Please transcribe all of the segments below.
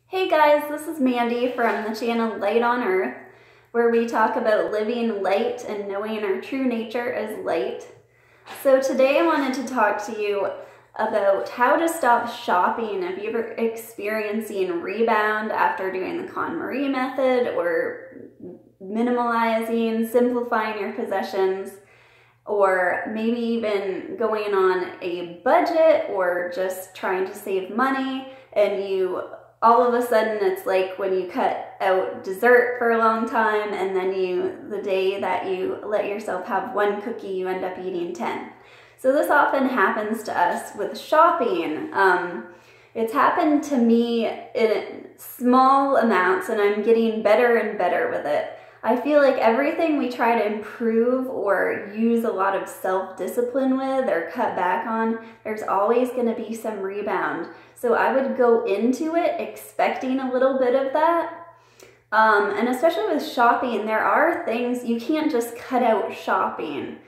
Hey guys, this is Mandy from the channel Light on Earth, where we talk about living light and knowing our true nature as light. So today I wanted to talk to you about how to stop shopping if you're experiencing rebound after doing the KonMari method, or minimalizing, simplifying your possessions, or maybe even going on a budget or just trying to save money, and you all of a sudden it's like when you cut out dessert for a long time and then the day that you let yourself have one cookie, you end up eating 10. So this often happens to us with shopping. It's happened to me in small amounts, and I'm getting better and better with it. I feel like everything we try to improve or use a lot of self-discipline with or cut back on, there's always going to be some rebound. So I would go into it expecting a little bit of that. And especially with shopping, there are things you can't just cut out shopping.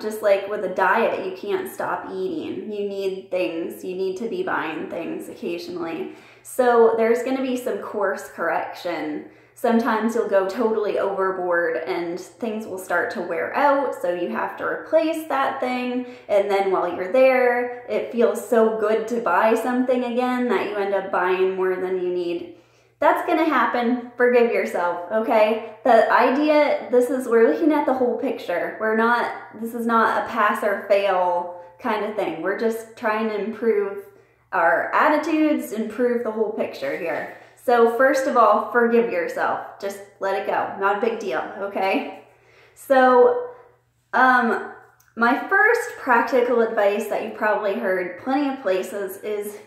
Just like with a diet, you can't stop eating. You need things, you need to be buying things occasionally. So there's going to be some course correction. Sometimes you'll go totally overboard and things will start to wear out, so you have to replace that thing, and then while you're there, it feels so good to buy something again that you end up buying more than you need. That's gonna happen. Forgive yourself, okay? The idea, we're looking at the whole picture. This is not a pass or fail kind of thing. We're just trying to improve our attitudes, improve the whole picture here. So first of all, forgive yourself. Just let it go. Not a big deal, okay? So my first practical advice that you probably heard plenty of places is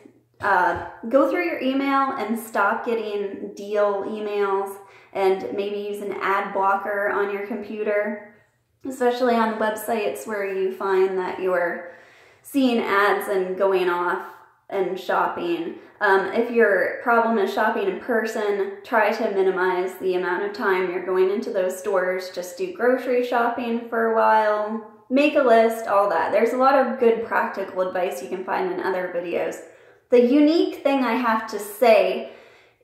go through your email and stop getting deal emails, and maybe use an ad blocker on your computer, especially on websites where you find that you're seeing ads and going off and shopping. If your problem is shopping in person, try to minimize the amount of time you're going into those stores. Just do grocery shopping for a while, make a list, all that. There's a lot of good practical advice you can find in other videos. The unique thing I have to say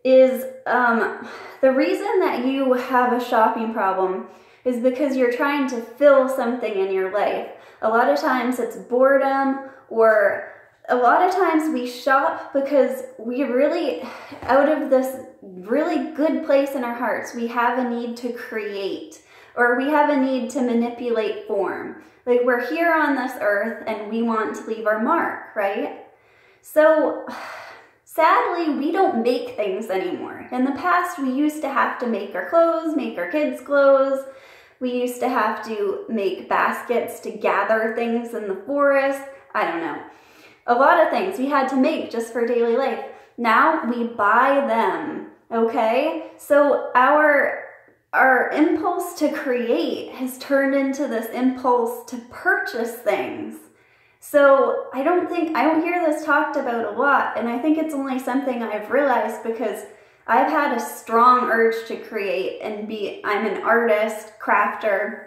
is the reason that you have a shopping problem is because you're trying to fill something in your life. A lot of times it's boredom, or a lot of times we shop because we really, out of this really good place in our hearts, we have a need to create, or we have a need to manipulate form. Like, we're here on this earth and we want to leave our mark, right? So sadly, we don't make things anymore. In the past, we used to have to make our clothes, make our kids' clothes. We used to have to make baskets to gather things in the forest. I don't know. A lot of things we had to make just for daily life. Now we buy them, okay? So our impulse to create has turned into this impulse to purchase things. So I don't hear this talked about a lot, and I think it's only something I've realized because I've had a strong urge to create and I'm an artist, crafter,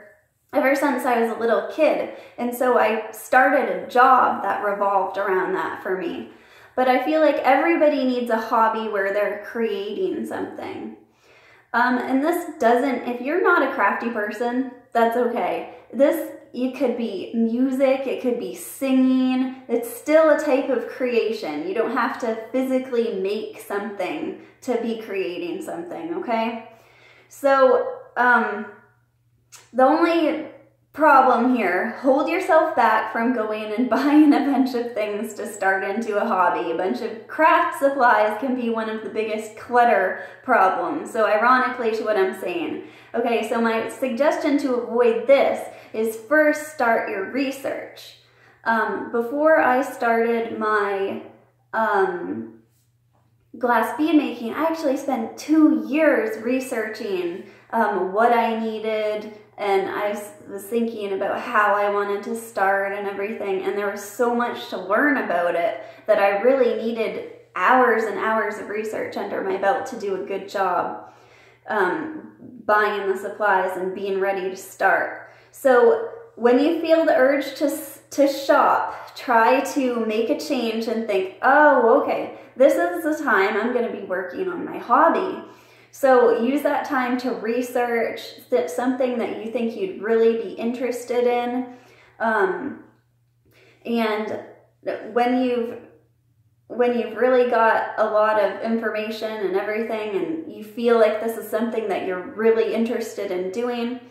ever since I was a little kid. And so I started a job that revolved around that for me. But I feel like everybody needs a hobby where they're creating something. And if you're not a crafty person, that's okay. It could be music, it could be singing. It's still a type of creation. You don't have to physically make something to be creating something, okay? So, the only problem here, hold yourself back from going and buying a bunch of things to start into a hobby. A bunch of craft supplies can be one of the biggest clutter problems. So ironically to what I'm saying. Okay, so my suggestion to avoid this is first start your research. Before I started my glass bead making, I actually spent 2 years researching what I needed, and I was thinking about how I wanted to start and everything, and there was so much to learn about it that I really needed hours and hours of research under my belt to do a good job buying the supplies and being ready to start. So when you feel the urge to shop, try to make a change and think, oh, okay, this is the time I'm going to be working on my hobby. So use that time to research something that you think you'd really be interested in. And when you've really got a lot of information and everything, and you feel like this is something that you're really interested in doing,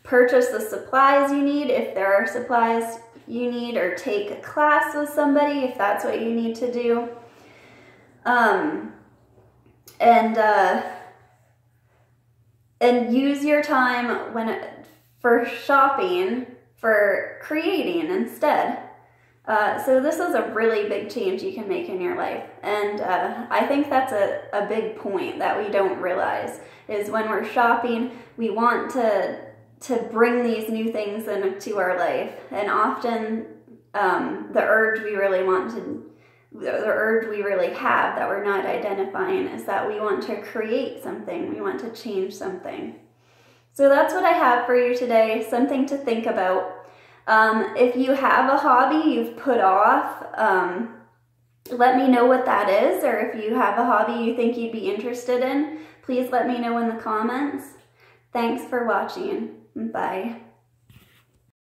purchase the supplies you need if there are supplies you need, or take a class with somebody if that's what you need to do. And use your time for shopping for creating instead. So this is a really big change you can make in your life. And I think that's a big point that we don't realize, is when we're shopping, we want to bring these new things into our life. And often the urge we really have that we're not identifying is that we want to create something, we want to change something. So that's what I have for you today, something to think about. If you have a hobby you've put off, let me know what that is, or if you have a hobby you think you'd be interested in, please let me know in the comments. Thanks for watching. Bye.